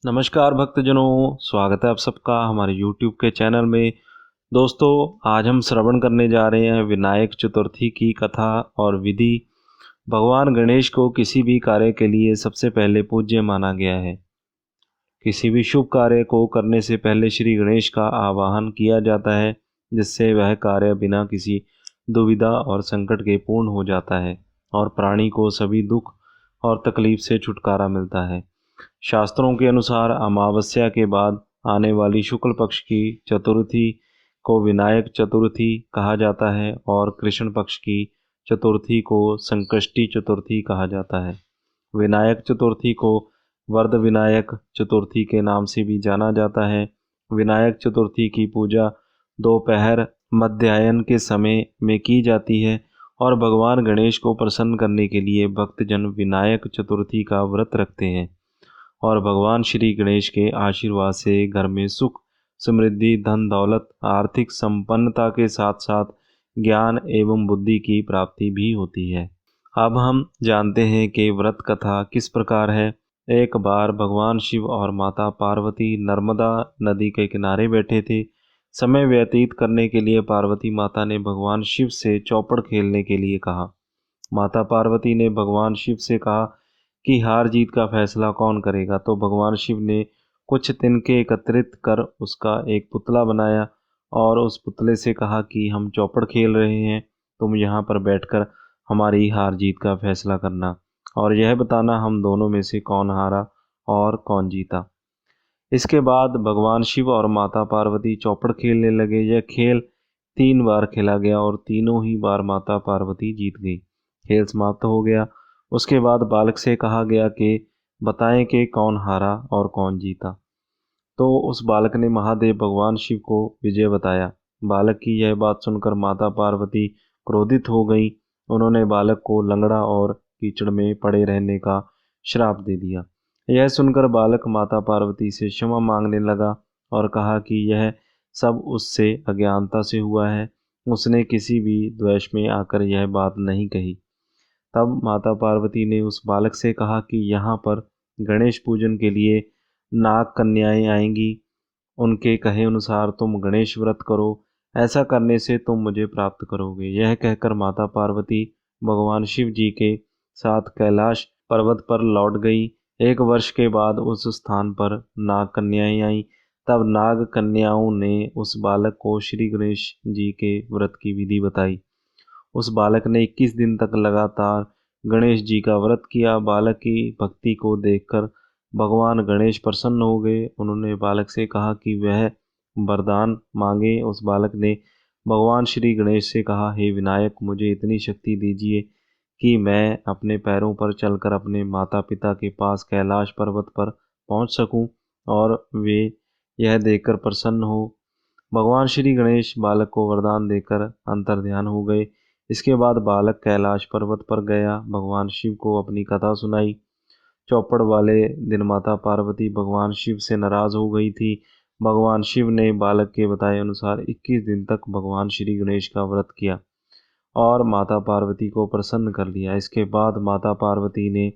नमस्कार भक्तजनों, स्वागत है आप सबका हमारे YouTube के चैनल में। दोस्तों, आज हम श्रवण करने जा रहे हैं विनायक चतुर्थी की कथा और विधि। भगवान गणेश को किसी भी कार्य के लिए सबसे पहले पूज्य माना गया है। किसी भी शुभ कार्य को करने से पहले श्री गणेश का आवाहन किया जाता है, जिससे वह कार्य बिना किसी दुविधा और संकट के पूर्ण हो जाता है और प्राणी को सभी दुख और तकलीफ से छुटकारा मिलता है। शास्त्रों के अनुसार अमावस्या के बाद आने वाली शुक्ल पक्ष की चतुर्थी को विनायक चतुर्थी कहा जाता है और कृष्ण पक्ष की चतुर्थी को संकष्टी चतुर्थी कहा जाता है। विनायक चतुर्थी को वरद विनायक चतुर्थी के नाम से भी जाना जाता है। विनायक चतुर्थी की पूजा दोपहर मध्याह्न के समय में की जाती है और भगवान गणेश को प्रसन्न करने के लिए भक्तजन विनायक चतुर्थी का व्रत रखते हैं और भगवान श्री गणेश के आशीर्वाद से घर में सुख, समृद्धि, धन दौलत, आर्थिक संपन्नता के साथ साथ ज्ञान एवं बुद्धि की प्राप्ति भी होती है। अब हम जानते हैं कि व्रत कथा किस प्रकार है। एक बार भगवान शिव और माता पार्वती नर्मदा नदी के किनारे बैठे थे। समय व्यतीत करने के लिए पार्वती माता ने भगवान शिव से चौपड़ खेलने के लिए कहा। माता पार्वती ने भगवान शिव से कहा कि हार जीत का फैसला कौन करेगा। तो भगवान शिव ने कुछ तिनके एकत्रित कर उसका एक पुतला बनाया और उस पुतले से कहा कि हम चौपड़ खेल रहे हैं, तुम यहाँ पर बैठकर हमारी हार जीत का फैसला करना और यह बताना हम दोनों में से कौन हारा और कौन जीता। इसके बाद भगवान शिव और माता पार्वती चौपड़ खेलने लगे। यह खेल 3 बार खेला गया और तीनों ही बार माता पार्वती जीत गई। खेल समाप्त हो गया। उसके बाद बालक से कहा गया कि बताएं कि कौन हारा और कौन जीता। तो उस बालक ने महादेव भगवान शिव को विजय बताया। बालक की यह बात सुनकर माता पार्वती क्रोधित हो गई। उन्होंने बालक को लंगड़ा और कीचड़ में पड़े रहने का श्राप दे दिया। यह सुनकर बालक माता पार्वती से क्षमा मांगने लगा और कहा कि यह सब उससे अज्ञानता से हुआ है, उसने किसी भी द्वेष में आकर यह बात नहीं कही। तब माता पार्वती ने उस बालक से कहा कि यहाँ पर गणेश पूजन के लिए नाग कन्याएं आएंगी, उनके कहे अनुसार तुम गणेश व्रत करो, ऐसा करने से तुम मुझे प्राप्त करोगे। यह कहकर माता पार्वती भगवान शिव जी के साथ कैलाश पर्वत पर लौट गई। 1 वर्ष के बाद उस स्थान पर नाग कन्याएं आईं। तब नाग कन्याओं ने उस बालक को श्री गणेश जी के व्रत की विधि बताई। उस बालक ने 21 दिन तक लगातार गणेश जी का व्रत किया। बालक की भक्ति को देखकर भगवान गणेश प्रसन्न हो गए। उन्होंने बालक से कहा कि वह वरदान मांगे। उस बालक ने भगवान श्री गणेश से कहा, हे विनायक, मुझे इतनी शक्ति दीजिए कि मैं अपने पैरों पर चलकर अपने माता पिता के पास कैलाश पर्वत पर पहुंच सकूं और वे यह देखकर प्रसन्न हो। भगवान श्री गणेश बालक को वरदान देकर अंतर्ध्यान हो गए। इसके बाद बालक कैलाश पर्वत पर गया, भगवान शिव को अपनी कथा सुनाई। चौपड़ वाले दिन माता पार्वती भगवान शिव से नाराज हो गई थी। भगवान शिव ने बालक के बताए अनुसार 21 दिन तक भगवान श्री गणेश का व्रत किया और माता पार्वती को प्रसन्न कर लिया। इसके बाद माता पार्वती ने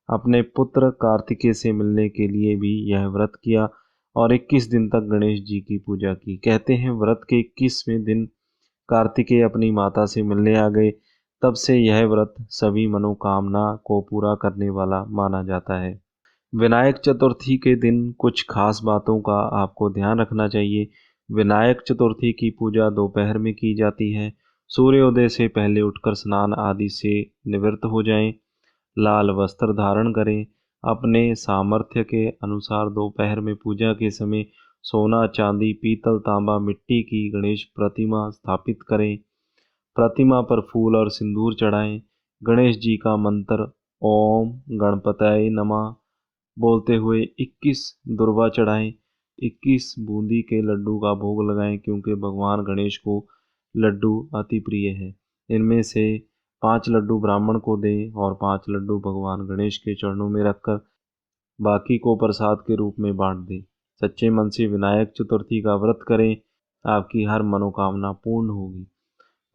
अपने पुत्र कार्तिकेय से मिलने के लिए भी यह व्रत किया और 21 दिन तक गणेश जी की पूजा की। कहते हैं व्रत के 21वें दिन कार्तिकेय अपनी माता से मिलने आ गए। तब से यह व्रत सभी मनोकामना को पूरा करने वाला माना जाता है। विनायक चतुर्थी के दिन कुछ खास बातों का आपको ध्यान रखना चाहिए। विनायक चतुर्थी की पूजा दोपहर में की जाती है। सूर्योदय से पहले उठकर स्नान आदि से निवृत्त हो जाएं। लाल वस्त्र धारण करें। अपने सामर्थ्य के अनुसार दोपहर में पूजा के समय सोना, चांदी, पीतल, तांबा, मिट्टी की गणेश प्रतिमा स्थापित करें। प्रतिमा पर फूल और सिंदूर चढ़ाएं। गणेश जी का मंत्र ओम गणपतये नमः बोलते हुए 21 दुर्वा चढ़ाएं। 21 बूंदी के लड्डू का भोग लगाएं, क्योंकि भगवान गणेश को लड्डू अति प्रिय है। इनमें से 5 लड्डू ब्राह्मण को दें और 5 लड्डू भगवान गणेश के चरणों में रखकर बाकी को प्रसाद के रूप में बांट दें। सच्चे मन से विनायक चतुर्थी का व्रत करें, आपकी हर मनोकामना पूर्ण होगी।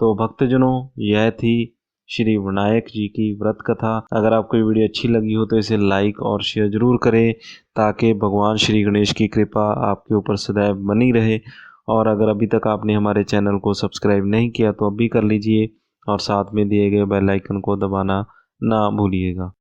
तो भक्तजनों, यह थी श्री विनायक जी की व्रत कथा। अगर आपको ये वीडियो अच्छी लगी हो तो इसे लाइक और शेयर ज़रूर करें ताकि भगवान श्री गणेश की कृपा आपके ऊपर सदैव बनी रहे। और अगर अभी तक आपने हमारे चैनल को सब्सक्राइब नहीं किया तो अभी कर लीजिए और साथ में दिए गए बेल आइकन को दबाना ना भूलिएगा।